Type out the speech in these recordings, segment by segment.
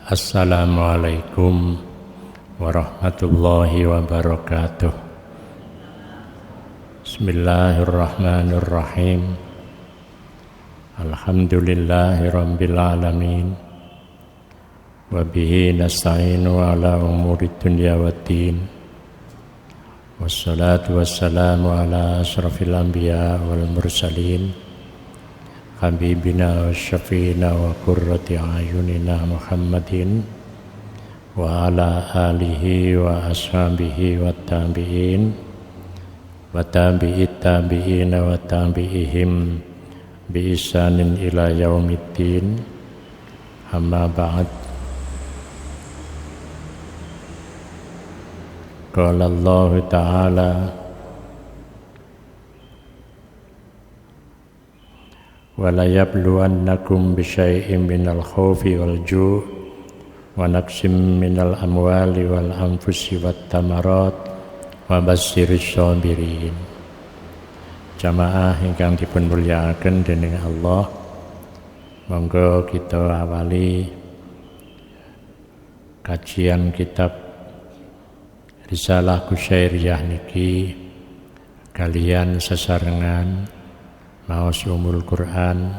Assalamualaikum warahmatullahi wabarakatuh. Bismillahirrahmanirrahim. Alhamdulillahi rabbil alamin. Wa bihi nasta'inu ala umurid dunya waddin. Wassalatu wassalamu ala asrafil anbiya wal mursalin. Habibina wa syafiina wa qurrati ayunina Muhammadin wa ala alihi wa ashabihi wa tabi'in wa tabi'it tabi'ina wa tabi'ihim bi ihsanin ila yaumiddin. Amma ba'd. Qala Allah Ta'ala wala yabluwannakum bisyai'in minal khawfi wal ju' wa naqsim minal amwali wal anfusi wat tamarat wa basyirish sabirin. Jamaah ingkang dipun mulyakaken dening Allah, monggo kita awali kajian kitab Risalah Qusyairiyah niki kalian sesarengan maos umul Quran.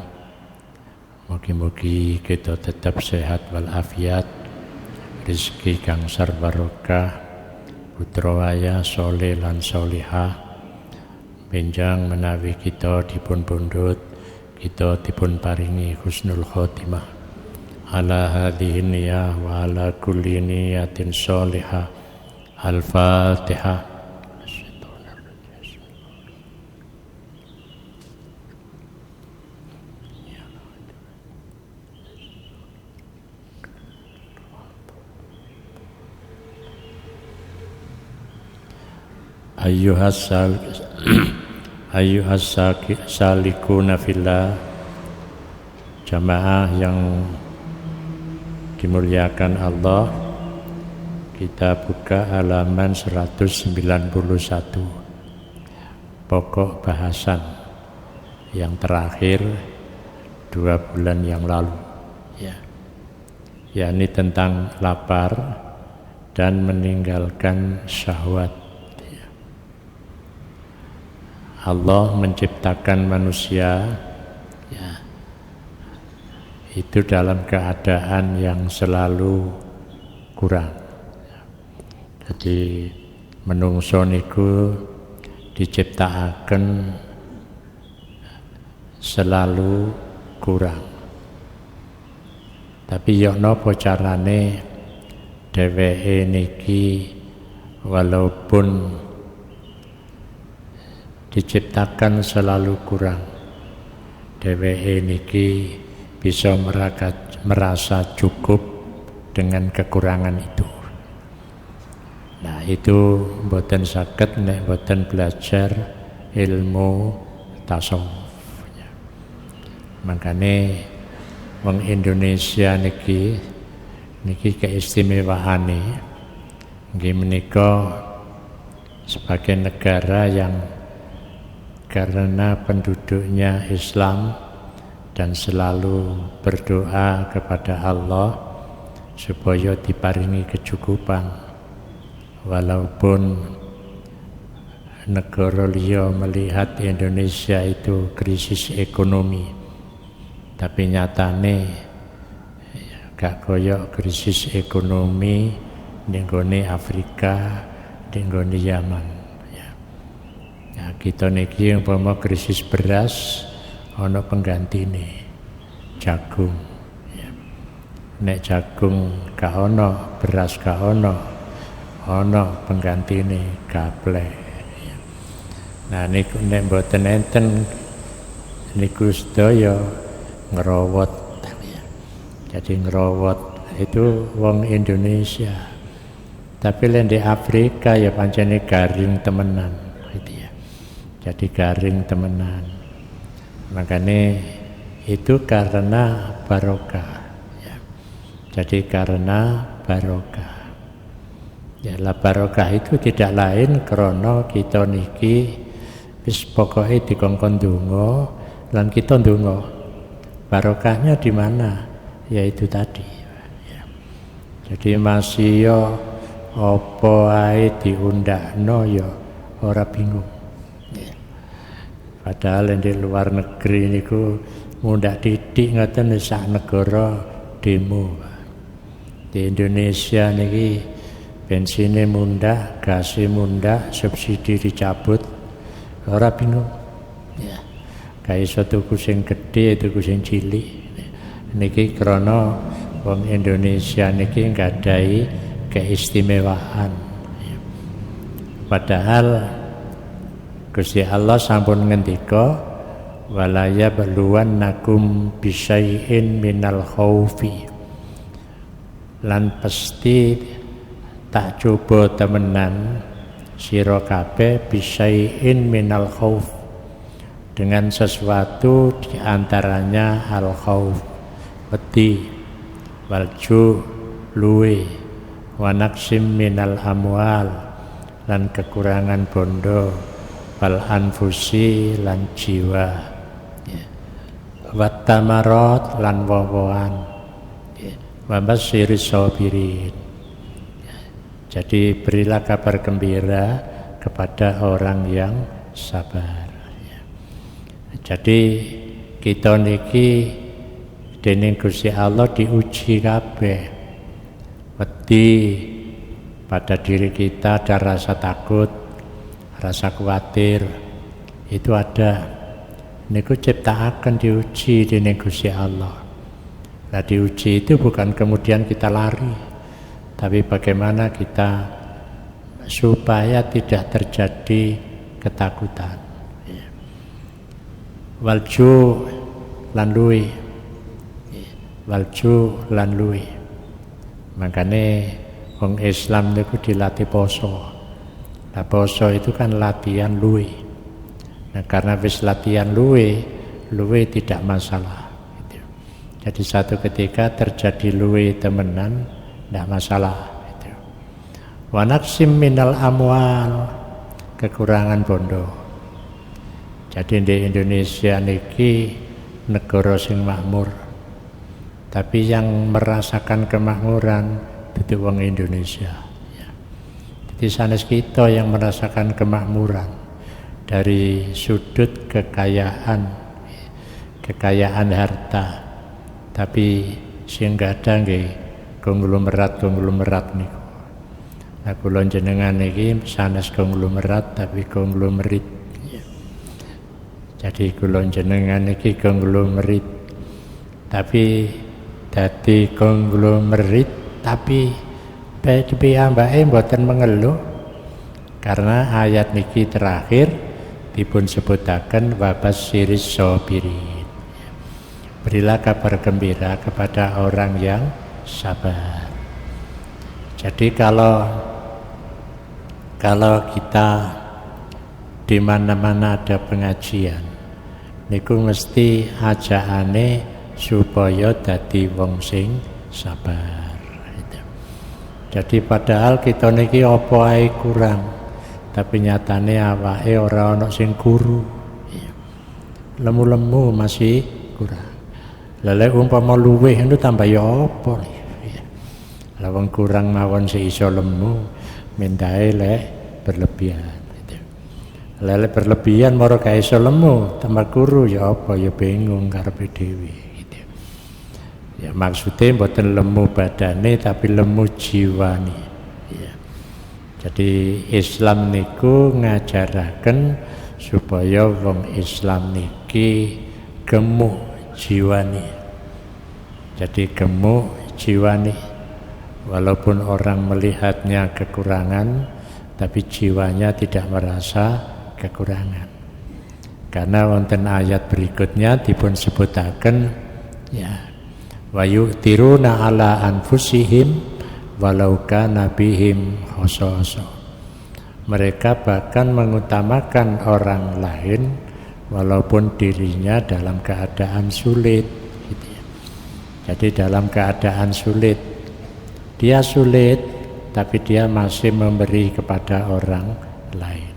Mugi-mugi kita tetap sehat walafiat, rezeki kang sar barokah, putra wayah soleh lan solihah, benjang menawi kita dipun pundhut, kita dipun paringi husnul khotimah ala hadhihi niyah wa ala kulli niyatin solihah. Al-Fatihah. Ayyuhas salikuna fillah, jamaah yang dimuliakan Allah, kita buka halaman 191, pokok bahasan yang terakhir 2 bulan yang lalu, yakni tentang lapar dan meninggalkan syahwat. Allah menciptakan manusia itu dalam keadaan yang selalu kurang. Jadi menungso niku diciptakaken selalu kurang. Tapi yo napa carane dheweke niki walaupun diciptakan selalu kurang, dheweke niki bisa merasa cukup dengan kekurangan itu. Nah, itu mboten saged nek mboten belajar ilmu tasawuf. Makane wong Indonesia niki keistimewaane nggih menika sebagai negara yang karena penduduknya Islam dan selalu berdoa kepada Allah supaya diparingi kecukupan, walaupun negara liya melihat Indonesia itu krisis ekonomi, tapi nyatane gak koyok krisis ekonomi ning gone Afrika, ning gone Yaman. Kita niki umpama krisis beras ana penggantine jagung. Nek jagung gak ana, beras gak ana penggantine gaplek. Nah niku nek mboten enten niku sedaya ngerawat. Jadi ngerawat itu wong Indonesia. Tapi len di Afrika ya pancene garing temenan. Jadi garing temenan. Makanya itu karena barokah. Jadi karena barokah. Barokah itu tidak lain karena kita niki wis pokoke dikongkon ndonga lan kita ndonga. Barokahnya di mana? Yaitu tadi. Jadi masih yo apa ae diundakno yo ora bingung. Padahal di luar negeri niku mundak titik ngoten sak negara demo. Di Indonesia niki bensinnya mundak, gasnya mundak, subsidi dicabut, ora bingung. Ya. Kayak iso tuku sing gedhe, tuku sing cilik. Niki krana wong Indonesia niki nggadahi keistimewaan. Padahal Gusti Allah sampun ngendika wala yabluwannakum bisyai'in minal khaufi, lan pasti tak coba temenan sira kabeh bisyai'in minal khauf, dengan sesuatu diantaranya al khauf wedi, walju luwe, wanaksim minal amwal, lan kekurangan bondo, wal anfusi lan jiwa, wat tamarat lan wowoan, wa basyiris sabirin. Jadi berilah kabar gembira kepada orang yang sabar. Jadi kita niki dening Gusti Allah diuji kabeh. Wedi pada diri kita ada rasa takut, rasa khawatir, itu ada. Niku ciptaaken diuji dening Gusti Allah. Nah diuji itu bukan kemudian kita lari, tapi bagaimana kita supaya tidak terjadi ketakutan. Walju lan luwe, walju lan luwe. Makanya wong Islam niku dilatih poso. Nah poso itu kan latihan luwe. Nah karena wis latihan luwe tidak masalah. Gitu. Jadi satu ketika terjadi luwe temenan, tidak masalah. Gitu. Wa naqsim minal amwal, kekurangan bondo. Jadi di Indonesia niki negara sing makmur, tapi yang merasakan kemakmuran itu wong Indonesia. Jadi sanes kita yang merasakan kemakmuran dari sudut kekayaan harta, tapi sing gada nggih konglomerat niku. Nah kula jenengan niki sanes konglomerat tapi konglomerit. Jadi kula jenengan iki konglomerit, tapi dadi konglomerit tapi piyambake mboten mengeluh, karena ayat niki terakhir dipun sebutaken wabasyiris sabirin. Berilah kabar gembira kepada orang yang sabar. Jadi kalau kita di mana-mana ada pengajian, niku mesti ajakane supaya dadi wong sing sabar. Jadi padahal kita niki apa ae kurang, tapi nyatane awake ora ana sing guru. Lemu-lemu masih kurang. Lha umpama luweh itu tambah ya apa? Lah wong kurang mawon sik iso lemu, mintae lek berlebihan. Lele berlebihan moro gak iso lemu, tambah guru ya apa ya bingung karepe dhewe gitu. Ya maksudnya mboten lemu badane tapi lemu jiwane. Ya. Jadi Islam niku ngajaraken supaya wong Islam niki gemuk jiwane. Jadi gemuk jiwane. Walaupun orang melihatnya kekurangan, tapi jiwanya tidak merasa kekurangan. Karena wonten ayat berikutnya dipun sebutaken ya wa yu'tiruna ala anfusihim walau kana bihim khasasa. Mereka bahkan mengutamakan orang lain walaupun dirinya dalam keadaan sulit gitu ya. Jadi dalam keadaan sulit, dia sulit tapi dia masih memberi kepada orang lain.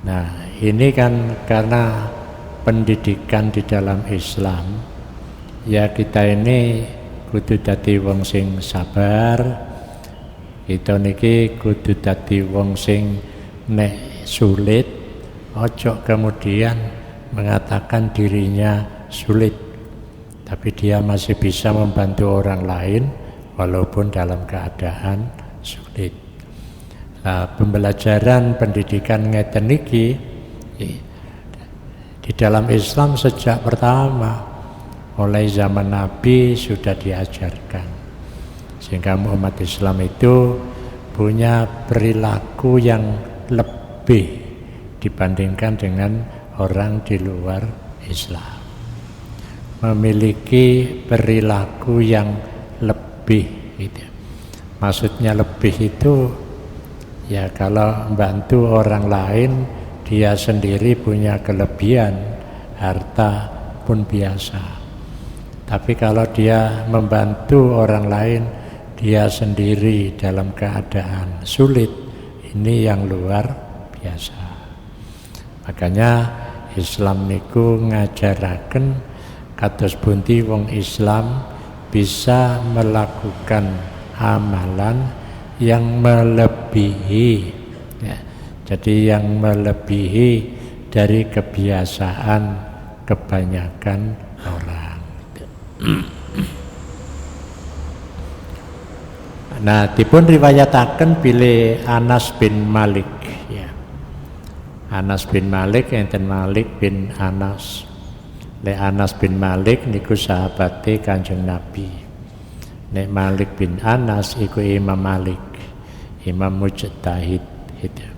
Nah ini kan karena pendidikan di dalam Islam, ya kita ini kudu dadi wong sing sabar. Kita niki kudu dadi wong sing nek sulit ojo kemudian mengatakan dirinya sulit, tapi dia masih bisa membantu orang lain walaupun dalam keadaan sulit. Nah, pembelajaran pendidikan ngeten niki di dalam Islam sejak pertama mulai zaman Nabi sudah diajarkan, sehingga umat Islam itu punya perilaku yang lebih dibandingkan dengan orang di luar Islam, memiliki perilaku yang lebih gitu. Maksudnya lebih itu ya kalau membantu orang lain, dia sendiri punya kelebihan, harta pun biasa. Tapi kalau dia membantu orang lain, dia sendiri dalam keadaan sulit, ini yang luar biasa. Makanya Islam niku ngajaraken kados pundi wong Islam bisa melakukan amalan yang melebihi ya. Jadi yang melebihi dari kebiasaan kebanyakan orang. Nah, dipun riwayataken bilih Anas bin Malik ya. Anas bin Malik enten Malik bin Anas. Nek Anas bin Malik niku sahabate Kanjeng Nabi. Nek Malik bin Anas iku Imam Malik, Imam mujtahid gitu.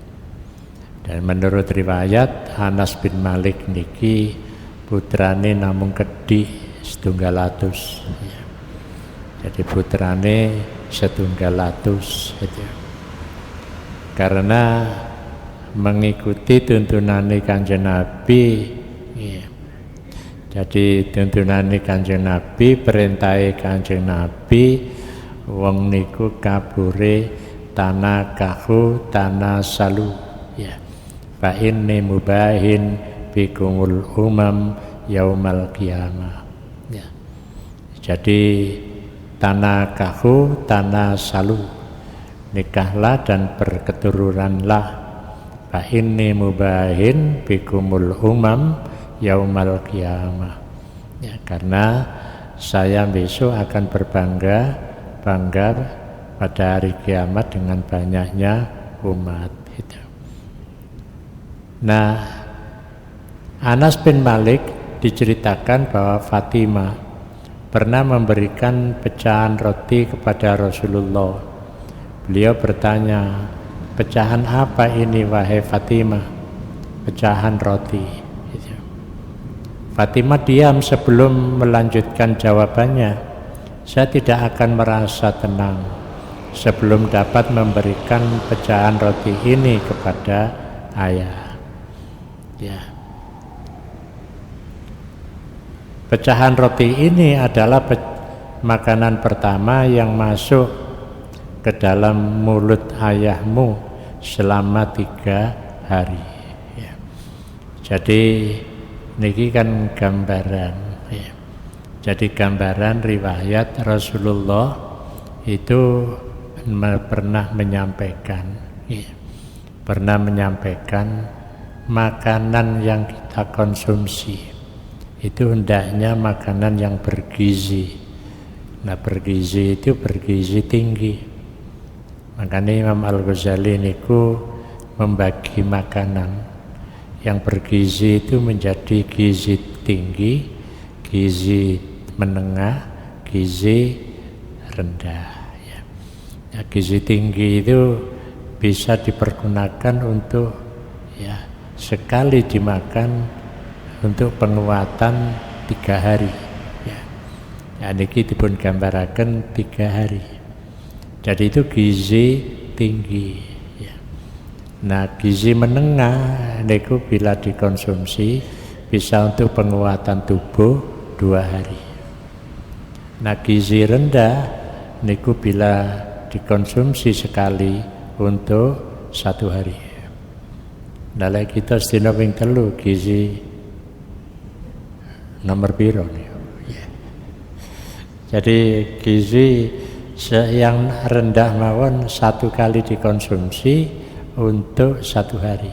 Dan menurut riwayat Anas bin Malik niki putrane namung kedhi 700 ya. Jadi putrane 700 gitu. Karena mengikuti tuntunane Kanjeng Nabi ya. Jadi tuntunane Kanjeng Nabi, perintahe Kanjeng Nabi, wong niku kabure tanakahu tanasalu ya. Fa inni mubahin bikumul umam yaumal qiyamah ya. Jadi tanakahu tanasalu, nikahlah dan berketurunanlah. Fa inni mubahin bikumul umam yaumal qiyamah ya, karena saya besok akan bangga pada hari kiamat dengan banyaknya umat itu. Nah, Anas bin Malik diceritakan bahwa Fatimah pernah memberikan pecahan roti kepada Rasulullah. Beliau bertanya, pecahan apa ini wahai Fatimah? Pecahan roti. Fatimah diam sebelum melanjutkan jawabannya. Saya tidak akan merasa tenang sebelum dapat memberikan pecahan roti ini kepada ayah. Ya. Pecahan roti ini adalah makanan pertama yang masuk ke dalam mulut ayahmu selama 3 hari. Ya. Jadi niki kan gambaran ya. Jadi gambaran riwayat Rasulullah itu pernah menyampaikan ya. Pernah menyampaikan makanan yang kita konsumsi itu hendaknya makanan yang bergizi. Nah, bergizi itu bergizi tinggi. Makanya Imam Al-Ghazali niku membagi makanan yang bergizi itu menjadi gizi tinggi, gizi menengah, gizi rendah ya. Ya, gizi tinggi itu bisa dipergunakan untuk ya sekali dimakan untuk penguatan 3 hari ya. Ya niki dipun gambaraken 3 hari. Jadi itu gizi tinggi. Nah, gizi menengah niku bila dikonsumsi bisa untuk penguatan tubuh 2 hari. Nah, gizi rendah niku bila dikonsumsi sekali untuk 1 hari. Nah, lek kita sedina ping 3 gizi nomor piro nih? Jadi gizi yang rendah mawon 1 kali dikonsumsi untuk 1 hari.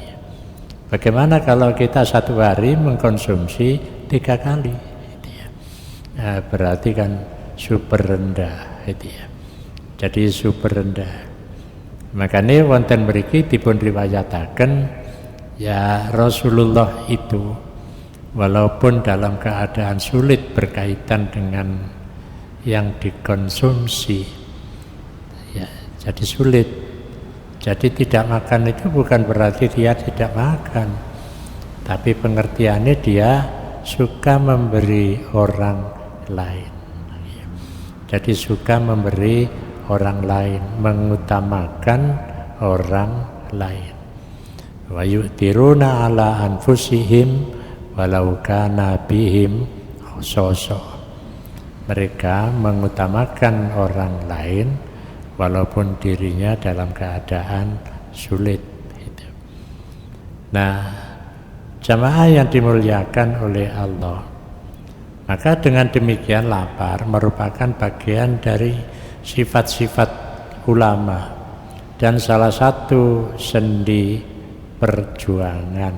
Bagaimana kalau kita 1 hari mengkonsumsi 3 kali? Nah, berarti kan super rendah, Jadi super rendah. Makanya wonten mriki dipun riwayataken ya Rasulullah itu walaupun dalam keadaan sulit berkaitan dengan yang dikonsumsi, ya, jadi sulit. Jadi tidak makan itu bukan berarti dia tidak makan, tapi pengertiannya dia suka memberi orang lain. Jadi suka memberi orang lain, mengutamakan orang lain. Wa yu'tiruna ala anfusihim walau kana bihim khasasa. Mereka mengutamakan orang lain walaupun dirinya dalam keadaan sulit. Nah, jamaah yang dimuliakan oleh Allah, maka dengan demikian lapar merupakan bagian dari sifat-sifat ulama dan salah satu sendi perjuangan.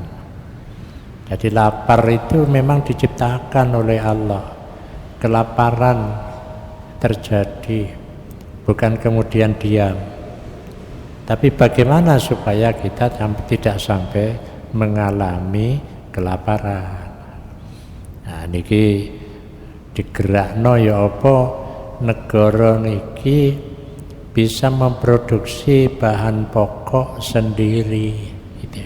Jadi lapar itu memang diciptakan oleh Allah. Kelaparan terjadi, bukan kemudian diam. Tapi bagaimana supaya kita tidak sampai mengalami kelaparan? Nah, niki digerakno ya apa negara niki bisa memproduksi bahan pokok sendiri, gitu.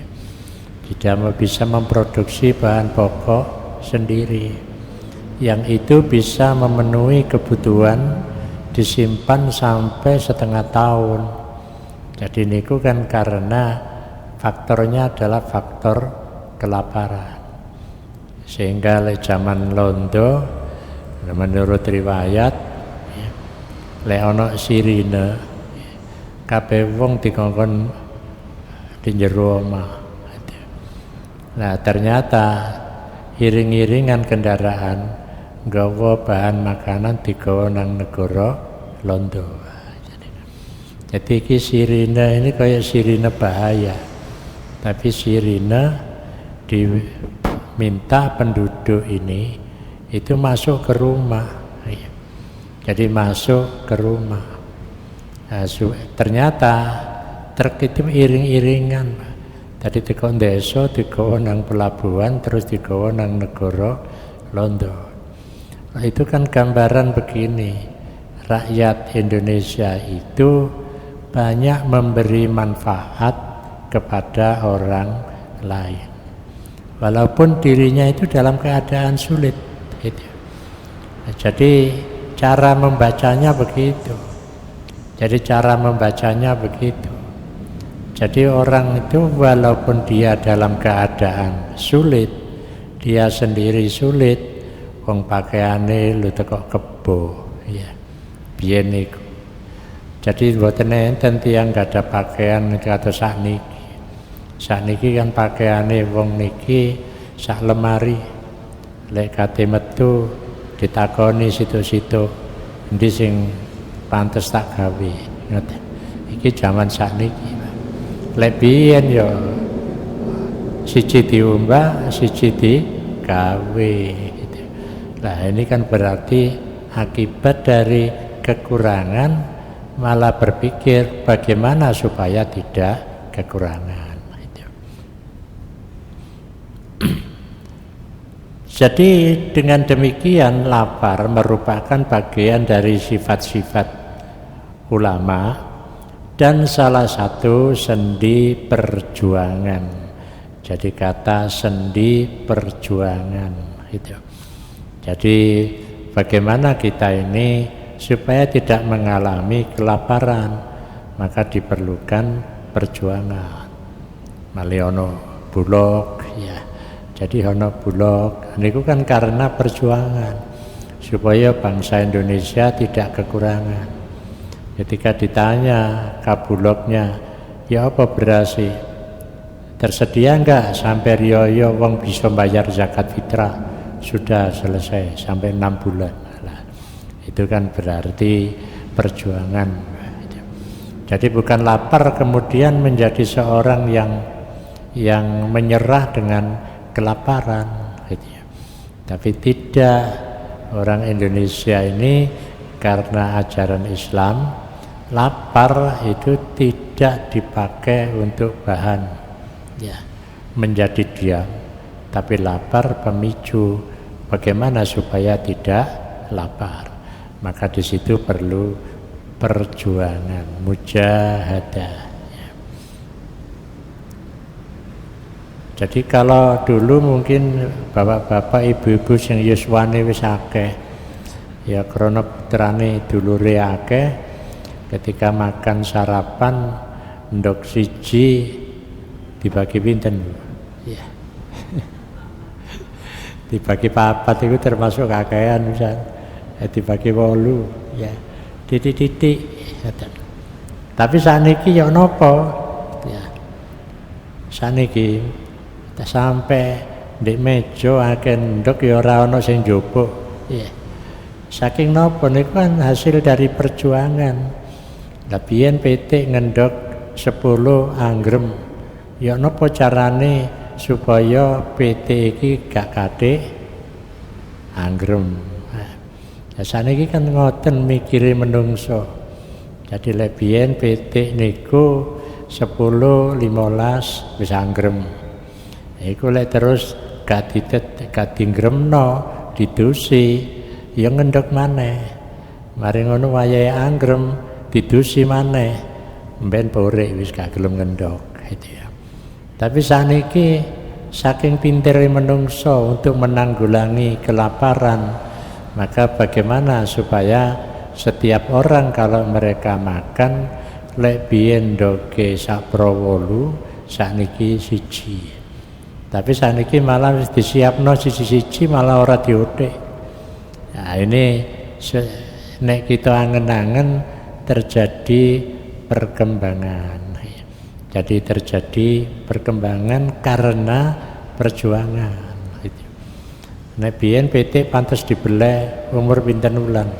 Tidak bisa memproduksi bahan pokok sendiri. Yang itu bisa memenuhi kebutuhan disimpan sampai 1/2 tahun. Jadi niku kan karena faktornya adalah faktor kelaparan. Sehingga zaman londo menurut riwayat lek ana sirine kabeh wong dikongkon di jero omah. Nah, ternyata iring-iringan kendaraan nggawa bahan makanan digawa nang negara londo. Jadi iki sirine ini kayak sirine bahaya. Tapi sirine diminta penduduk ini itu masuk ke rumah. Jadi masuk ke rumah. Nah, ternyata truk itu iring-iringan. Tadi digawa desa, digawa nang pelabuhan, terus digawa nang negara londo. Nah, itu kan gambaran begini, rakyat Indonesia itu banyak memberi manfaat kepada orang lain, walaupun dirinya itu dalam keadaan sulit. Nah, jadi cara membacanya begitu. Jadi orang itu walaupun dia dalam keadaan sulit, dia sendiri sulit. Wong pakaiane lu teko kebo, ya. Biyen niku. Jadi mboten enten tiyang gak ada pakaian kados sakniki. Sakniki kan pakaiane wong niki sak lemari. Lek kate metu ditakoni situ-situ endi sing pantes tak gawe. Ngoten. Iki jaman sakniki. Lek biyen ya siji diumbah, siji digawe. Nah, ini kan berarti akibat dari kekurangan malah berpikir bagaimana supaya tidak kekurangan. Jadi dengan demikian lapar merupakan bagian dari sifat-sifat ulama dan salah satu sendi perjuangan. Jadi kata sendi perjuangan itu. Jadi bagaimana kita ini supaya tidak mengalami kelaparan, maka diperlukan perjuangan. Maliono bulog, ya. Jadi ono bulog, niku kan karena perjuangan supaya bangsa Indonesia tidak kekurangan. Ketika ditanya kabulognya, ya apa beras sih? Tersedia enggak sampai riyo wong bisa bayar zakat fitrah? Sudah selesai sampai 6 bulan. Nah, Itu kan berarti perjuangan. Jadi bukan lapar kemudian menjadi seorang yang menyerah dengan kelaparan gitu ya. Tapi tidak, orang Indonesia ini karena ajaran Islam, lapar itu tidak dipakai untuk bahan ya, menjadi diam, tapi lapar pemicu bagaimana supaya tidak lapar. Maka di situ perlu perjuangan, mujahadah ya. Jadi kalau dulu mungkin bapak-bapak, ibu-ibu sing yuswane wis akeh ya, krana putrane dulure akeh, ketika makan sarapan ndok siji dibagi pinten ya. Dibagi papat itu termasuk kakean misal, dibagi 8 ya, titik-titik. Tapi saniki ya napa ya, saniki sampai ndek meja akeh ndok ya ora ana sing njupuk ya. Saking napa niku kan hasil dari perjuangan. Lah biyen PT ngendok 10 anggrem, ya napa carane supaya PT iki gak kathik anggrem. Ya saniki kan ngoten mikire menungso. Jadi lek biyen PT niku 10 15 wis anggrem. Iku lek terus gak dingremno didusi ya ngendok maneh. Mari ngono wayahe anggrem didusi maneh. Mben pore wis gak gelem ngendok gitu ya. Tapi saniki saking pintere menungso untuk menanggulangi kelaparan, maka bagaimana supaya setiap orang kalau mereka makan lek biyen ndoke sak prowolu sakniki siji. Tapi sakniki malah wis disiapno siji-siji malah ora diothek. Nah ini nek kita angen-angen terjadi perkembangan. Jadi terjadi perkembangan karena perjuangan. Nek biyen PT pantes dibeleh umur pinten wulan.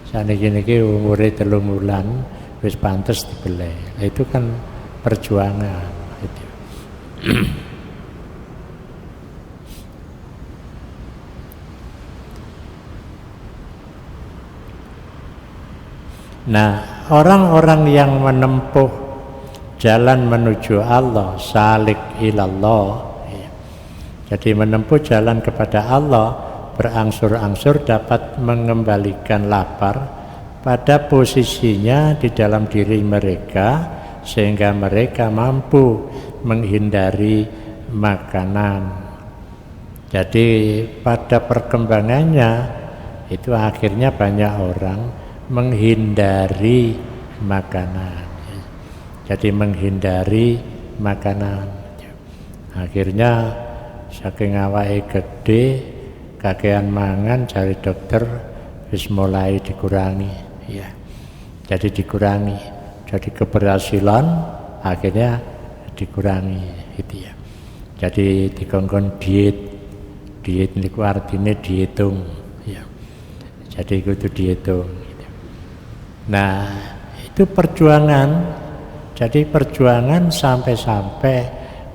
Saniki niki umure 3 wulan wis pantes dibeleh. Itu kan perjuangan gitu. Nah, orang-orang yang menempuh jalan menuju Allah, salik ilallah ya. Jadi menempuh jalan kepada Allah berangsur-angsur dapat mengembalikan lapar pada posisinya di dalam diri mereka, sehingga mereka mampu menghindari makanan. Jadi pada perkembangannya itu akhirnya banyak orang menghindari makanan. Jadi menghindari makanan. Akhirnya saking awake gede, kakean mangan, cari dokter wis mulai dikurangi ya. Jadi dikurangi. Jadi keberhasilan akhirnya dikurangi gitu ya. Jadi dikongkon diet. Diet niku artine dihitung ya. Jadi kudu dihitung gitu. Nah, itu perjuangan. Jadi perjuangan sampai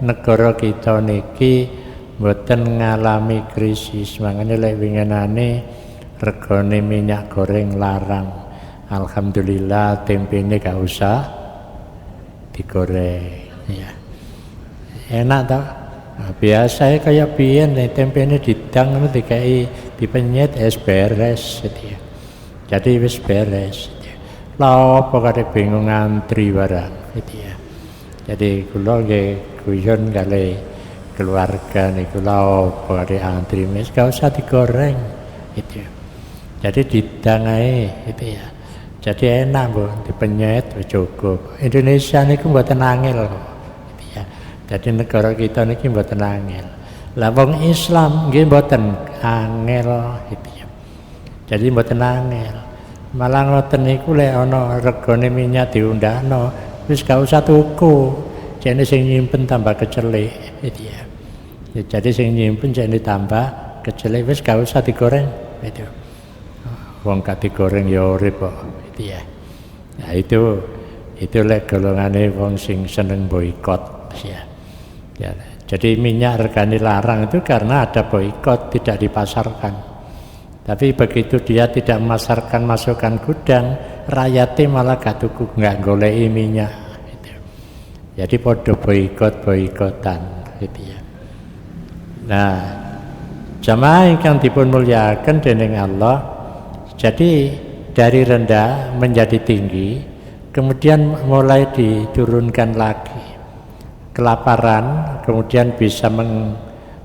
negara kita niki mboten ngalami krisis. Makanya lek winginane regane minyak goreng larang. Alhamdulillah tempene gak usah digoreng ya. Enak toh? Nah, biasa kayak biyen tempene didang ngono dikai dipenyet es beres gitu ya. Jadi wis beres. Lah apa kate bingung ngantri barang gitu ya. Jadi kula nggih guyon kali keluarga niku lha apa kate antri wis gak usah digoreng gitu ya. Jadi didang ae gitu ya. Jadi enak Bu, dipenyet wis cukup. Indonesia niku mboten angel kok gitu ya. Jadi negara kita niki mboten angel. Lah wong Islam nggih mboten angel gitu ya. Jadi mboten angel. Malah ngoten niku lek ana regane minyak diundakno wis gak usah tuku, jane sing nyimpen tambah kecelik gitu ya. Jadi sing nyimpen jane tambah kecelik wis gak usah digoreng gitu. wong gak digoreng ya urip kok gitu ya. Nah itu lek golongane wong sing seneng boikot ya. Ya, jadi minyak regane larang itu karena ada boikot, tidak dipasarkan. Tapi begitu dia tidak memasarkan, masukkan gudang, rakyatnya malah gak tuku, nggak goleki minyak gitu. Jadi podo boikotan gitu ya. Nah, jamaah ingkang dipun mulyakaken dening Allah, jadi dari rendah menjadi tinggi, kemudian mulai diturunkan lagi. Kelaparan, kemudian bisa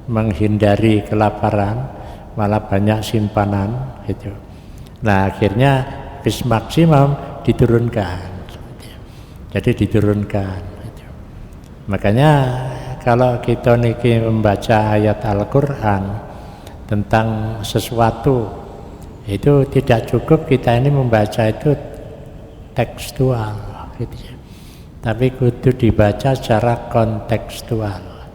menghindari kelaparan, malah banyak simpanan gitu. Nah, akhirnya bis maksimum diturunkan. Jadi diturunkan gitu. Makanya kalau kita niki membaca ayat Al-Qur'an tentang sesuatu, itu tidak cukup kita ini membaca itu tekstual gitu ya. Tapi kudu dibaca secara kontekstual.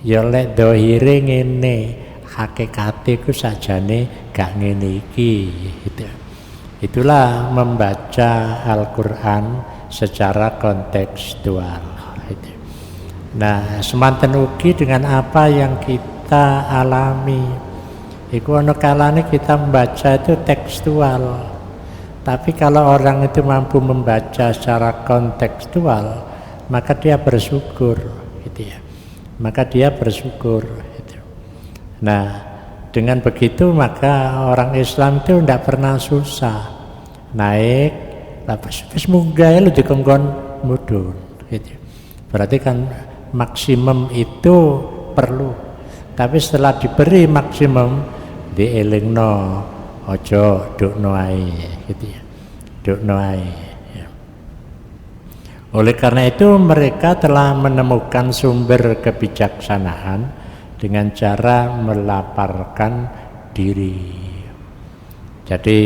Ya lek dohire ngene, hakikate ku sajane gak ngene iki gitu. Itulah membaca Al-Qur'an secara kontekstual gitu. Nah, semanten ugi dengan apa yang kita alami. Iku ana kalane kita membaca itu tekstual. Tapi kalau orang itu mampu membaca secara kontekstual, maka dia bersyukur gitu ya. Maka dia bersyukur gitu. Nah, dengan begitu maka orang Islam itu tidak pernah susah. Naik, lapis munggah lu dikongkon mudun gitu. Berarti kan maksimum itu perlu. Tapi setelah diberi maksimum, dielingno ojo dukno ae gitu ya. Dukno ae ya. Oleh karena itu mereka telah menemukan sumber kebijaksanaan dengan cara melaparkan diri. Jadi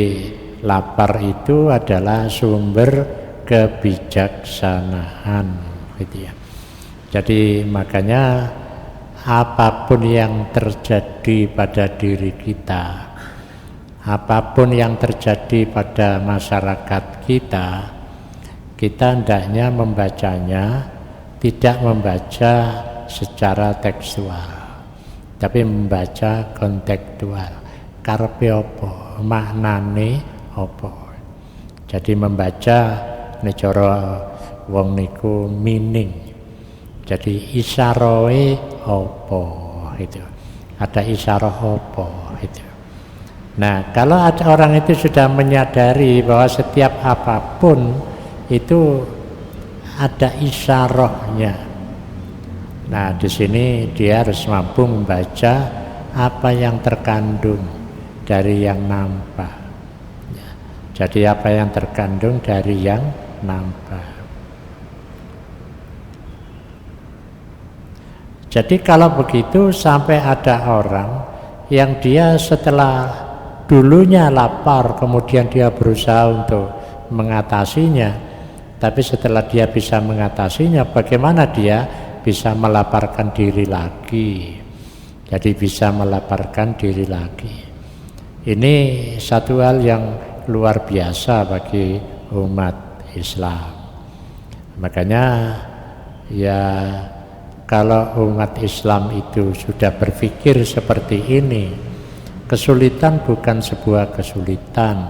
lapar itu adalah sumber kebijaksanaan gitu ya. Jadi makanya apapun yang terjadi pada diri kita, apapun yang terjadi pada masyarakat kita, kita hendaknya membacanya tidak membaca secara tekstual, tapi membaca kontekstual. Karepe apa? Maknane apa? Jadi membaca cara wong niku meaning. Jadi isyarahe apa itu. Ada isyarah apa itu. Nah, kalau ada orang itu sudah menyadari bahwa setiap apapun itu ada isyarahnya. Nah, di sini dia harus mampu membaca apa yang terkandung dari yang nampak. Jadi apa yang terkandung dari yang nampak. Jadi kalau begitu sampai ada orang yang dia setelah dulunya lapar, kemudian dia berusaha untuk mengatasinya. Tapi setelah dia bisa mengatasinya, bagaimana dia bisa melaparkan diri lagi? Jadi bisa melaparkan diri lagi. Ini satu hal yang luar biasa bagi umat Islam. Makanya ya kalau umat Islam itu sudah berpikir seperti ini, kesulitan bukan sebuah kesulitan,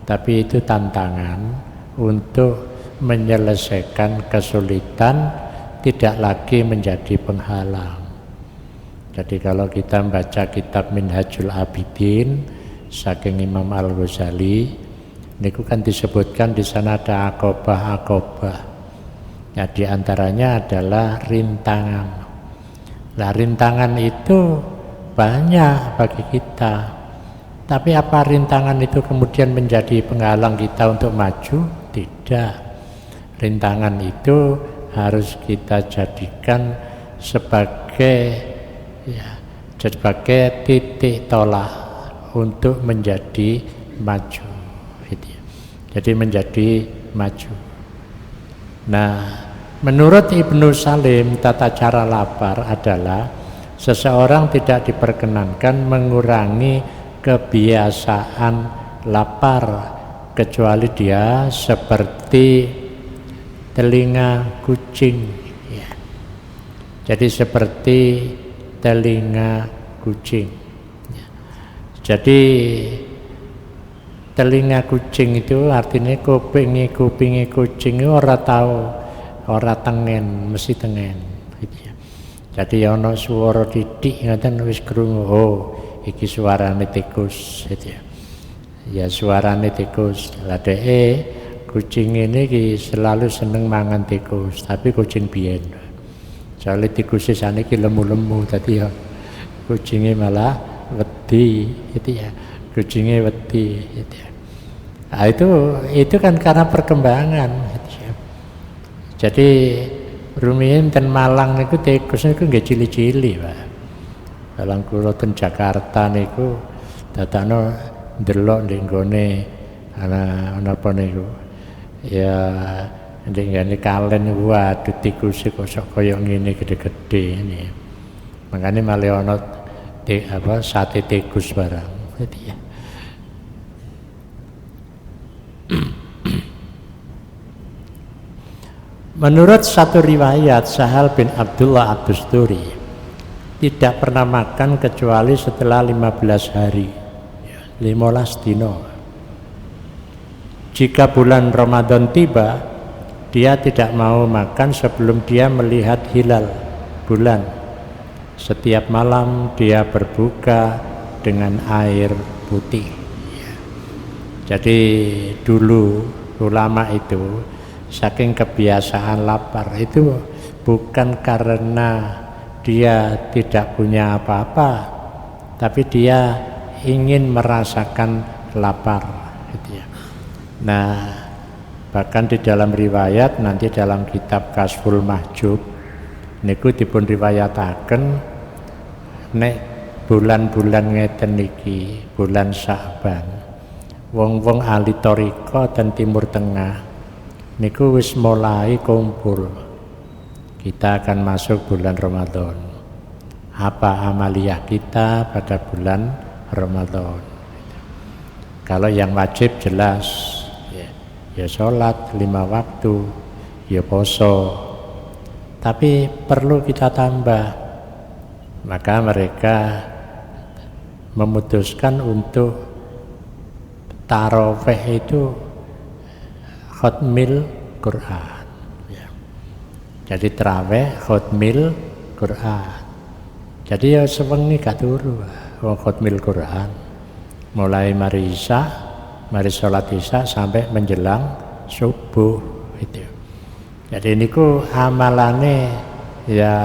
tapi itu tantangan untuk menyelesaikan kesulitan, tidak lagi menjadi penghalang. Jadi kalau kita membaca kitab Minhajul Abidin saking Imam Al-Ghazali, niku kan disebutkan di sana ada aqobah-aqobah. Ya, di antaranya adalah rintangan. Nah, rintangan itu banyak bagi kita. Tapi apa rintangan itu kemudian menjadi penghalang kita untuk maju? Tidak. Rintangan itu harus kita jadikan sebagai titik tolak untuk menjadi maju. Jadi menjadi maju. Nah, menurut Ibnu Salim, tata cara lapar adalah seseorang tidak diperkenankan mengurangi kebiasaan lapar kecuali dia seperti telinga kucing ya. Jadi seperti telinga kucing ya. Jadi telinga kucing itu artinya kupingi kucing itu ora tahu, ora tengen, mesti tengen gitu ya. Jadi ana swara titik ngoten wis krungu, oh iki suarane tikus gitu ya. Ya suarane tikus. Lah kucing ini selalu seneng mangan tikus, tapi kucing biyen. Soalnya tikusnya sana ki lemu-lemu tadi ya. Kucingnya malah wedi gitu ya. Kucingnya wedi gitu ya. Nah, itu kan karena perkembangan gitu ya. Jadi rumiyin ten Malang niku tikus niku nggih cili-cili, Pak. Dalam kula ten Jakarta niku dadakno ndelok ndek nggone ana apa niku. Ya ndek ngene kalen waduh tikus kok kaya ngene gede-gede ini. Makane malah ana sate tikus barang gitu ya. Menurut satu riwayat Sahal bin Abdullah Ad-Dusturi tidak pernah makan kecuali setelah 15 hari 15 dino. Jika bulan Ramadan tiba, dia tidak mau makan sebelum dia melihat hilal bulan. Setiap malam dia berbuka dengan air putih. Jadi dulu ulama itu saking kebiasaan lapar itu bukan karena dia tidak punya apa-apa, tapi dia ingin merasakan lapar gitu ya. Nah, bahkan di dalam riwayat nanti dalam kitab Kasful Mahjub niku dipun riwayataken nek bulan-bulan ngeten niki, bulan Sya'ban, wong-wong ahli thariqah dan Timur Tengah niku wis mulai kumpul. Kita akan masuk bulan Ramadan. Apa amaliyah kita pada bulan Ramadan? Kalau yang wajib jelas ya sholat 5 waktu, ya poso. Tapi perlu kita tambah. Maka mereka memutuskan untuk tarawih itu khatmil Quran. Jadi tarawih khatmil Quran. Jadi ya sewengi gak turu wong khatmil Quran. Mulai mari isya, mari sholat isya sampai menjelang subuh itu. Jadi niku amalane ya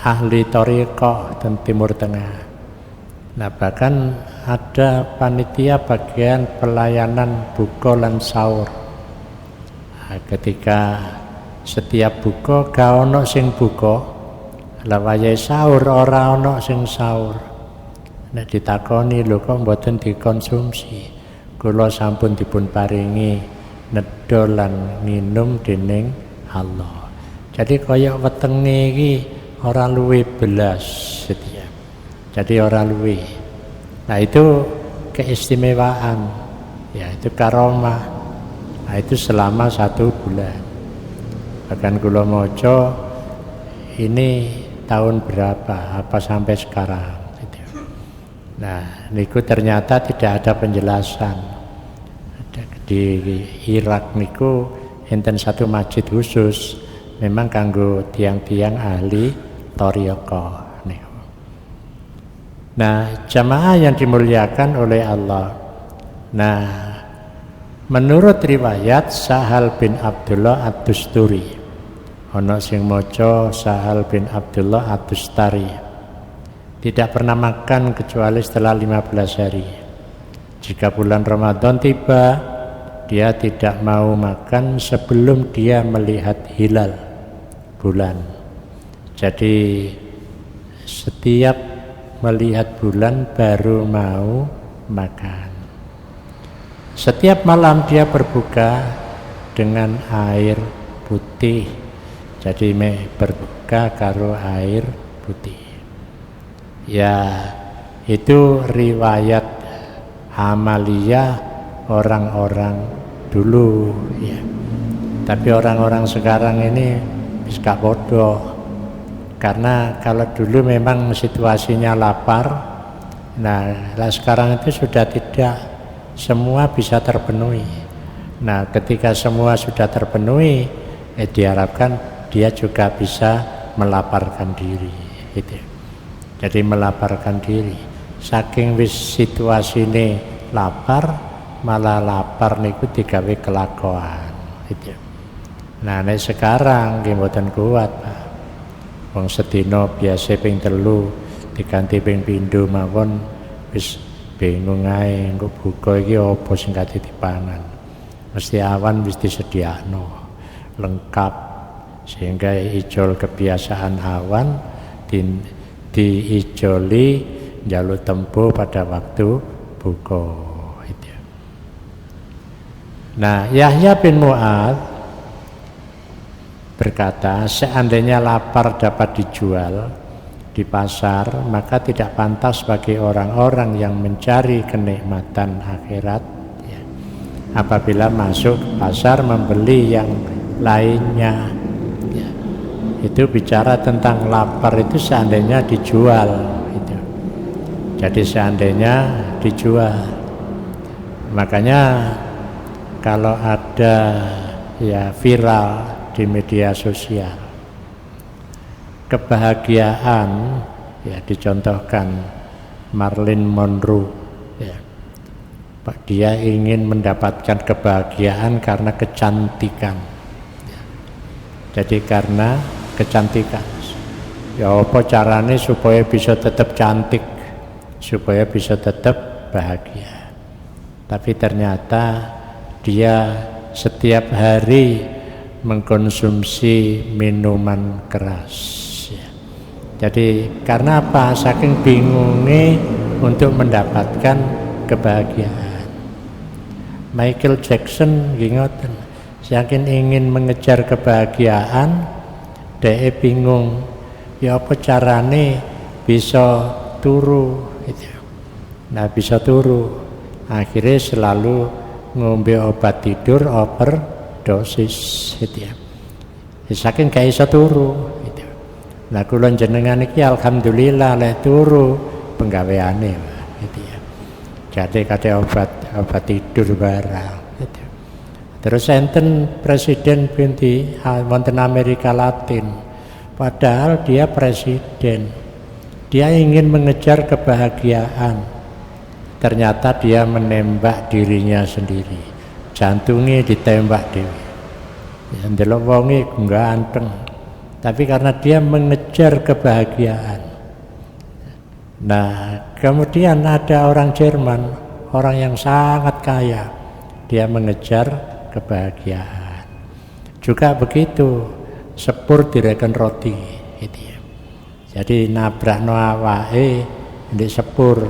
ahli thariqah dan Timur Tengah. Nah, bahkan ada panitia bagian pelayanan buka lan sahur. Nah, ketika setiap buka gak ono sing buka, lah wayahe sahur ora ono sing sahur. Nek ditakoni lho kok mboten dikonsumsi, kula sampun dipun paringi nedha lan minum dening Allah. Jadi kaya wetenge iki ora luwih belas setia. Jadi ora luwih. Nah, itu keistimewaan. Ya, itu karomah. Nah, itu selama 1 bulan. Bahkan kula maca ini tahun berapa, apa sampai sekarang gitu. Nah, niku ternyata tidak ada penjelasan. Di Irak niku enten satu masjid khusus memang kanggo tiang-tiang ahli thariqah niku. Nah, jamaah yang dimuliakan oleh Allah. Nah, menurut riwayat Sahal bin Abdullah Ad-Dusturi, ana sing maca Sahal bin Abdullah Ad-Dustari, tidak pernah makan kecuali setelah 15 hari. Jika bulan Ramadan tiba, dia tidak mau makan sebelum dia melihat hilal bulan. Jadi setiap melihat bulan baru mau makan. Setiap malam dia berbuka dengan air putih. Jadi berbuka karo air putih. Ya, itu riwayat amalia orang-orang dulu ya. Tapi orang-orang sekarang ini bisa bodoh, karena kalau dulu memang situasinya lapar, nah sekarang itu sudah tidak, semua bisa terpenuhi. Nah ketika semua sudah terpenuhi, diharapkan dia juga bisa melaparkan diri gitu. Jadi melaparkan diri, saking wis situasi ini lapar, malah lapar niku digawe kelakuan gitu. Nah nek sekarang nggih mboten kuat Pak. Wong sedina biasa ping 3 diganti ping 7 mawon wis bingung ae engko buka iki apa sing kate dipangan. Mesti awan wis disediakno lengkap, sehingga ijol kebiasaan awan diijoli njaluk tempo pada waktu buka itu. Nah Yahya bin Mu'adz berkata, seandainya lapar dapat dijual di pasar, maka tidak pantas bagi orang-orang yang mencari kenikmatan akhirat ya, apabila masuk ke pasar membeli yang lainnya ya. Itu bicara tentang lapar itu seandainya dijual itu. Jadi seandainya dijual, makanya kalau ada ya viral di media sosial kebahagiaan ya, dicontohkan Marilyn Monroe ya, dia ingin mendapatkan kebahagiaan karena kecantikan ya. Jadi karena kecantikan ya, apa caranya supaya bisa tetap cantik, supaya bisa tetap bahagia. Tapi ternyata dia setiap hari mengkonsumsi minuman keras ya. Jadi karena apa? Saking bingungnya untuk mendapatkan kebahagiaan. Michael Jackson ngoten, saking ingin mengejar kebahagiaan, dia bingung ya apa carane bisa turu gitu. Nah bisa turu, akhirnya selalu ngombe obat tidur overdosis gitu ya. Saking gak iso turu gitu. Nah kula jenengan iki alhamdulillah lek turu penggaweane gitu ya. Jadi kate obat tidur barang gitu. Terus enten presiden binti wonten Amerika Latin, padahal dia presiden, dia ingin mengejar kebahagiaan, ternyata dia menembak dirinya sendiri, jantungnya ditembak dewe. Ya ndelok wonge ganteng, tapi karena dia mengejar kebahagiaan. Nah, kemudian ada orang Jerman, orang yang sangat kaya, dia mengejar kebahagiaan. Juga begitu, sepur direken roti gitu ya. Jadi nabrakno awake ndek sepur.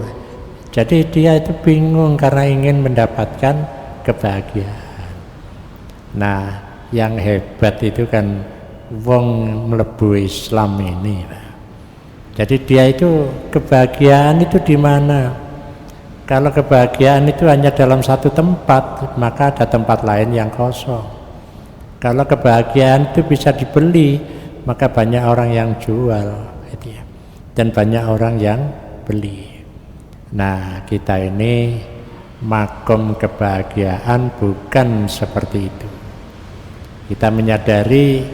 Jadi dia itu bingung karena ingin mendapatkan kebahagiaan. Nah, yang hebat itu kan wong mlebu Islam ini. Jadi dia itu kebahagiaan itu di mana? Kalau kebahagiaan itu hanya dalam satu tempat, maka ada tempat lain yang kosong. Kalau kebahagiaan itu bisa dibeli, maka banyak orang yang jual, gitu ya. Dan banyak orang yang beli. Nah, kita ini makom kebahagiaan bukan seperti itu. Kita menyadari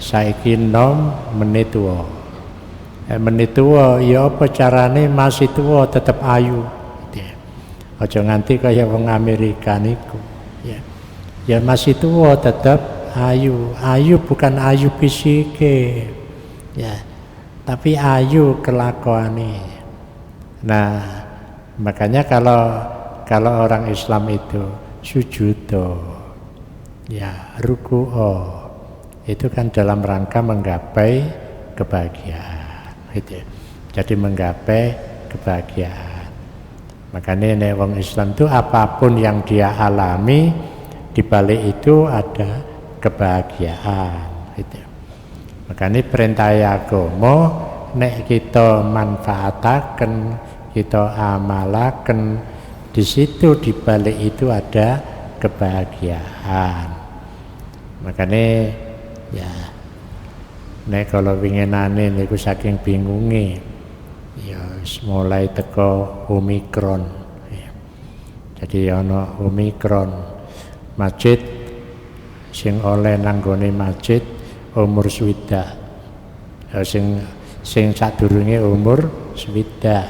saiki nom menit tuwa. Menit tuwa ya apa carane masih tuwa tetep ayu. Gitu ya. Aja nganti kaya wong Amerika niku. Ya. Ya masih tuwa tetep ayu. Ayu bukan ayu fisike. Ya. Tapi ayu kelakuane. Nah, makanya kalau orang Islam itu sujudo, ya ruku'o, itu kan dalam rangka menggapai kebahagiaan, gitu. Jadi menggapai kebahagiaan. Makanya nek wong Islam itu apapun yang dia alami, di balik itu ada kebahagiaan, gitu. Makanya perintah agama nek kita manfaataken, kita amalaken, di situ di balik itu ada kebahagiaan. Makanya ya nek kalau winginane niku saking bingunge ya mulai teko Omikron ya. Jadi ana Omikron masjid sing oleh nanggone masjid umur swidak sing sadurunge umur swidak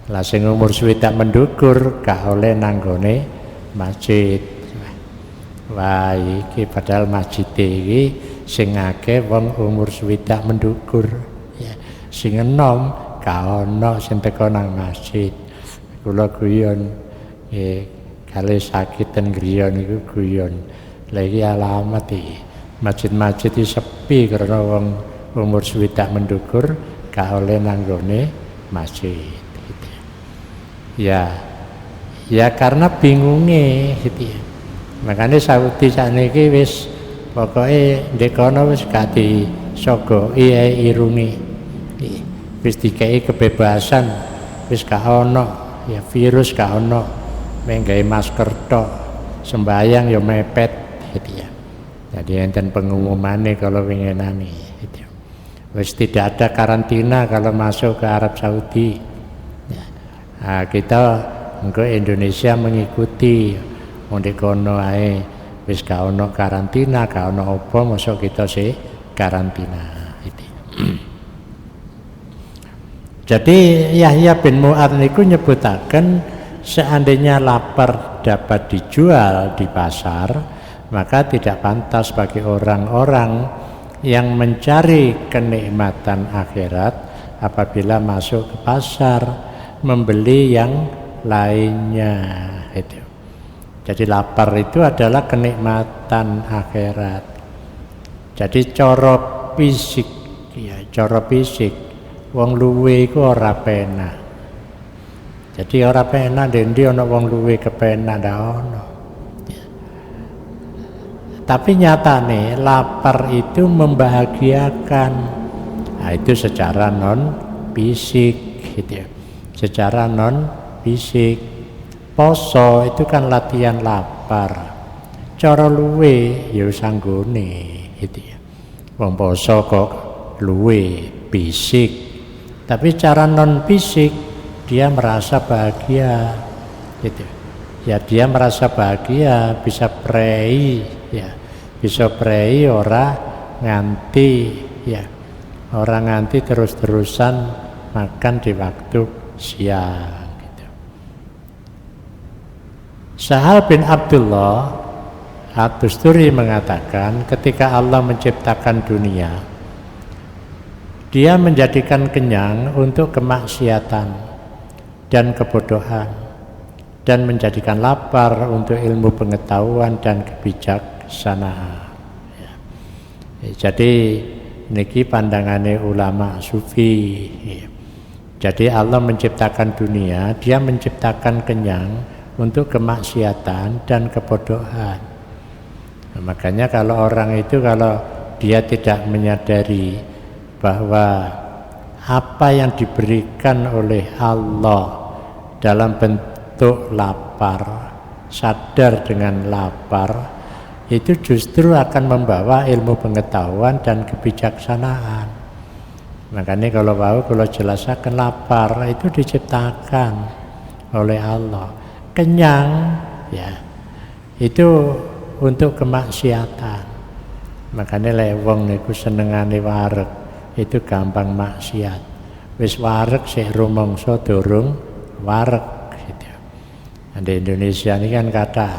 lah sing umur swidak mendukur gak oleh nanggone masjid. Wah iki padahal masjid iki sing akeh wong umur swidak mendukur ya. Sing enom gak ono sing teko nang masjid. Kula guyon kali sakit ten griya niku guyon. Lah iki alamat iki. Masjid-masjid iki sepi karena wong umur swidak mendukur gak oleh nanggone masjid gitu. Ya karena bingunge gitu ya. Makanya Saudi sakniki wis pokoke ndek kono wis gak disogoki irunge. Wis dikei kebebasan, wis gak ono ya virus gak ono. Menggawe masker tok, sembayang ya mepet gitu ya. Jadi enten pengumumane kalau winginane gitu. Wis tidak ada karantina kalau masuk ke Arab Saudi. Ya. Nah, kita engko Indonesia mengikuti ndek kono ae wis gak ono karantina, gak ono apa mosok kita sih karantina gitu. Jadi Yahya bin Mu'adz niku nyebutaken seandainya lapar dapat dijual di pasar, maka tidak pantas bagi orang-orang yang mencari kenikmatan akhirat apabila masuk ke pasar membeli yang lainnya itu. Jadi lapar itu adalah kenikmatan akhirat. Jadi cara fisik ya, cara fisik wong luwe iku ora penak. Jadi ora penak ndi ana wong luwe kepenak ndak ono. Tapi nyatane lapar itu membahagiakan. Nah, itu secara non fisik gitu ya. Secara non fisik. Poso itu kan latihan lapar. Cara luwe ya sanggone gitu ya. Wong poso kok luwe fisik. Tapi cara non fisik dia merasa bahagia gitu. Ya dia merasa bahagia, bisa prei ya. Bisa prei ora nganti ya. Orang nganti terus-terusan makan di waktu siang. Sahal bin Abdullah At-Tusturi mengatakan ketika Allah menciptakan dunia, Dia menjadikan kenyang untuk kemaksiatan dan kebodohan, dan menjadikan lapar untuk ilmu pengetahuan dan kebijaksanaan. Ya. Jadi niki pandangannya ulama sufi. Ya. Jadi Allah menciptakan dunia, Dia menciptakan kenyang untuk kemaksiatan dan kebodohan. Nah, makanya kalau orang itu kalau dia tidak menyadari bahwa apa yang diberikan oleh Allah dalam bentuk lapar, sadar dengan lapar, itu justru akan membawa ilmu pengetahuan dan kebijaksanaan. Makanya kalau jelaskan lapar itu diciptakan oleh Allah. Kenyang ya itu untuk kemaksiatan. Makanya lewong niku senengane wareg itu gampang maksiat. Wis wareg sik rumangsa durung wareg gitu. Di Indonesia ini kan kata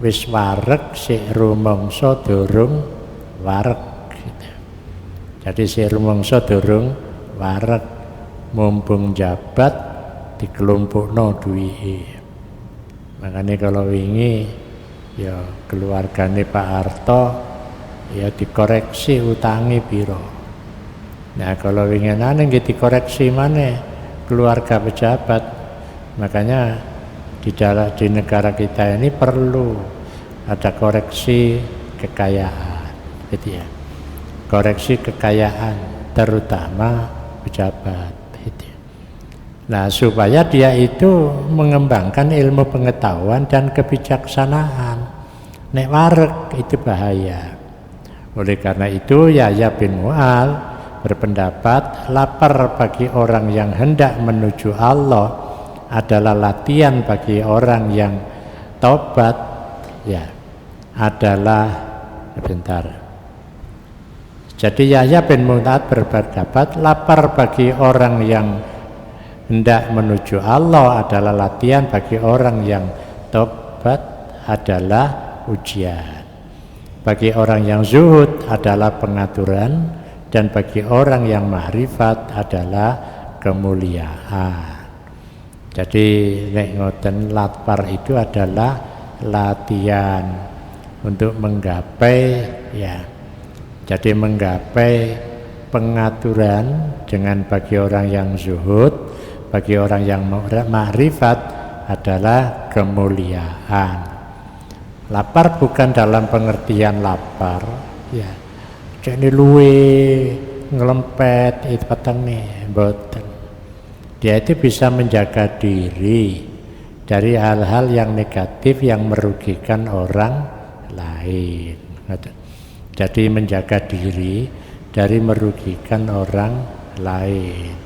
wis wareg sik rumangsa durung wareg gitu. Jadi sik rumangsa durung wareg, mumpung jabat dikelompokno duwike. Makanya kalau wingi ya keluargane Pak Harto ya dikoreksi utangi piro. Nah kalau winginane nggih dikoreksi maneh keluarga pejabat. Makanya di negara kita ini perlu ada koreksi kekayaan gitu ya. Koreksi kekayaan terutama pejabat gitu ya. Nah, supaya dia itu mengembangkan ilmu pengetahuan dan kebijaksanaan. Nek wareg itu bahaya. Oleh karena itu Yahya bin Mu'adz berpendapat lapar bagi orang yang hendak menuju Allah adalah latihan bagi orang yang taubat, ya, adalah sebentar. Jadi Yahya bin Mu'adz berpendapat lapar bagi orang yang hendak menuju Allah adalah latihan, bagi orang yang taubat adalah ujian. Bagi orang yang zuhud adalah pengaturan, dan bagi orang yang ma'rifat adalah kemuliaan. Jadi nek ngoten lapar itu adalah latihan untuk menggapai, ya. Jadi menggapai pengaturan dengan bagi orang yang zuhud, bagi orang yang ma'rifat adalah kemuliaan. Lapar bukan dalam pengertian lapar, ya. Jadi luwe ngelempet itu petani, mboten. Dia itu bisa menjaga diri dari hal-hal yang negatif yang merugikan orang lain. Jadi menjaga diri dari merugikan orang lain.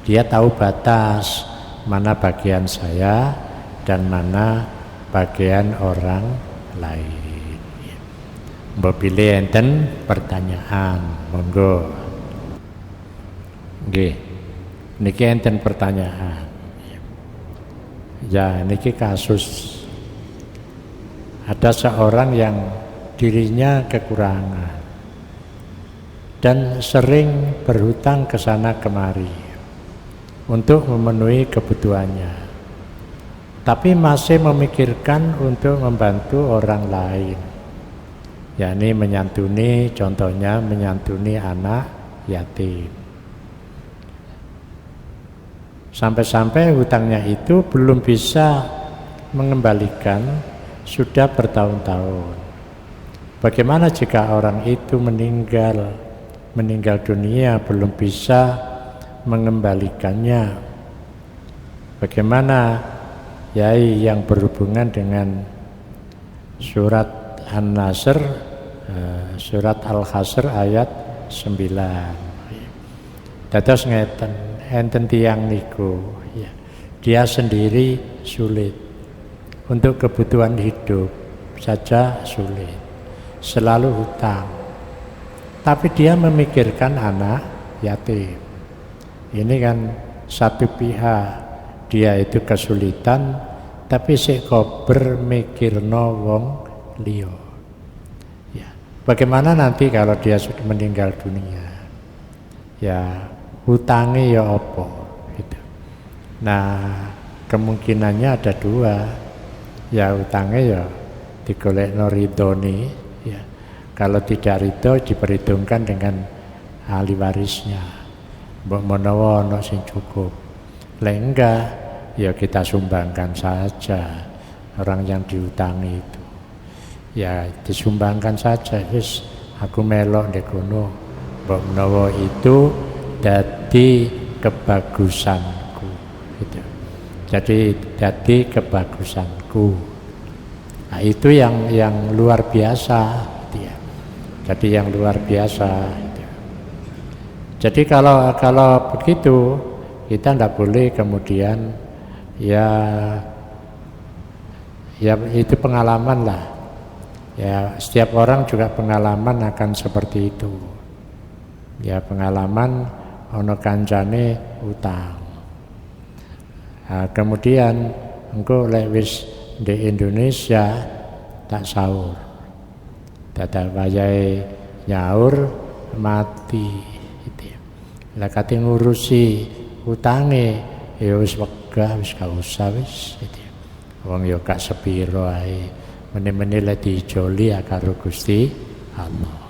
Dia tahu batas mana bagian saya dan mana bagian orang lain. Mbok pilih enten pertanyaan, monggo. Nggih. Niki enten pertanyaan. Ya, niki kasus ada seorang yang dirinya kekurangan dan sering berhutang ke sana kemari untuk memenuhi kebutuhannya, tapi masih memikirkan untuk membantu orang lain, yakni menyantuni, contohnya menyantuni anak yatim. Sampai-sampai hutangnya itu belum bisa mengembalikan sudah bertahun-tahun. Bagaimana jika orang itu meninggal dunia belum bisa mengembalikannya? Bagaimana yai yang berhubungan dengan surat An-Nasr, surat Al-Hasr ayat 9. Dados ngeten, enten tiyang niku, ya, dia sendiri sulit, untuk kebutuhan hidup saja sulit, selalu hutang, tapi dia memikirkan anak yatim. Ini kan satu pihak, dia itu kesulitan, tapi sik kober mikirno wong liya. Ya, bagaimana nanti kalau dia sudah meninggal dunia? Ya, hutangnya ya apa gitu. Nah, kemungkinannya ada dua. Ya, hutangnya ya digolekno ridhone, ya. Kalau tidak ridho diperhitungkan dengan ahli warisnya. Mbok menawa ana sing cukup. Lek enggak, ya kita sumbangkan saja orang yang dihutangi itu. Ya, disumbangkan saja, wis aku melok ndek kono. Mbok menawa itu dadi kebagusanku gitu. Jadi kebagusanku. Nah, itu yang luar biasa gitu ya. Jadi yang luar biasa gitu. Jadi kalau begitu kita tidak boleh kemudian ya itu pengalaman lah. Ya, setiap orang juga pengalaman akan seperti itu. Ya, pengalaman ono kancane utang. Nah, kemudian engko lek wis di Indonesia tak sahur. Dadak wayahe nyaur mati gitu. Lah kate ngurusi utange ya wis wegah, wis gak usah wis gitu. Wong ya gak sepiro ae. Mene-mene lek diijoli karo Gusti Allah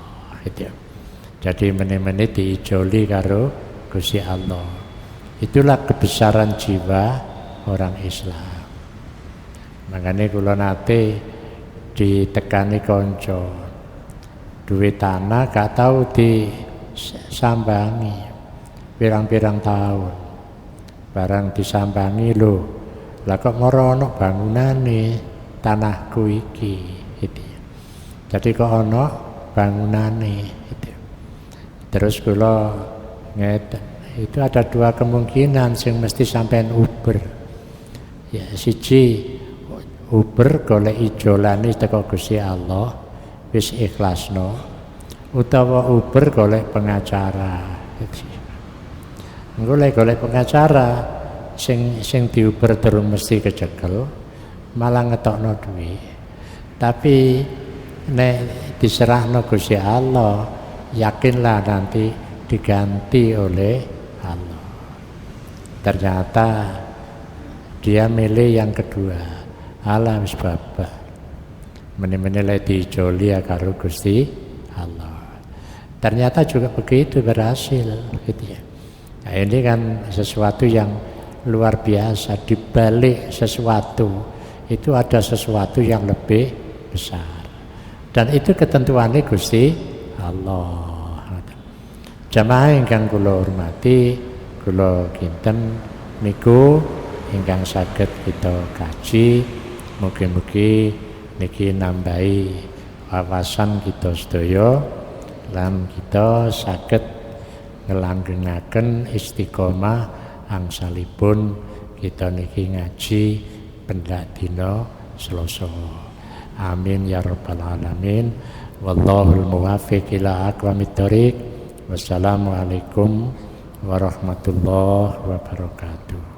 gitu. Jadi mene-mene diijoli karo Gusti Allah. Itulah kebesaran jiwa orang Islam. Makanya kula nate ditekani konco, duit tanah gak tahu disambangi pirang-pirang tahun. barang disambangi lho, lah kok moro ana bangunane tanahku iki gitu. Jadi kok ana bangunane gitu. Terus kula ngeten, itu ada dua kemungkinan sing mesti sampean uber. Ya siji uber golek ijolane teko Gusti Allah wis ikhlasno, utawa uber golek pengacara. Golek pengacara sing diuber terus mesti kecekel, malah ngetokno duit. Tapi nek diserahno Gusti Allah, yakinlah nanti diganti oleh Allah. Ternyata dia milih yang kedua. Alam sebab menilai dijoli karo Gusti Allah. Ternyata juga begitu berhasil gitu ya. Nah, ini kan sesuatu yang luar biasa. Di balik sesuatu itu ada sesuatu yang lebih besar. Dan itu ketentuannya Gusti Allah. Jamaah ingkang kula hormati, kula kinten niku ingkang saged kita kaji, mugi-mugi niki nambahi wawasan kita sedaya lan kita saged ngelanggengaken istiqomah angsalipun kita niki ngaji pendak dina Selasa. Amin ya rabbal alamin. Wallahul muwaffiq ila aqwamit thoriq. Wassalamualaikum warahmatullahi wabarakatuh.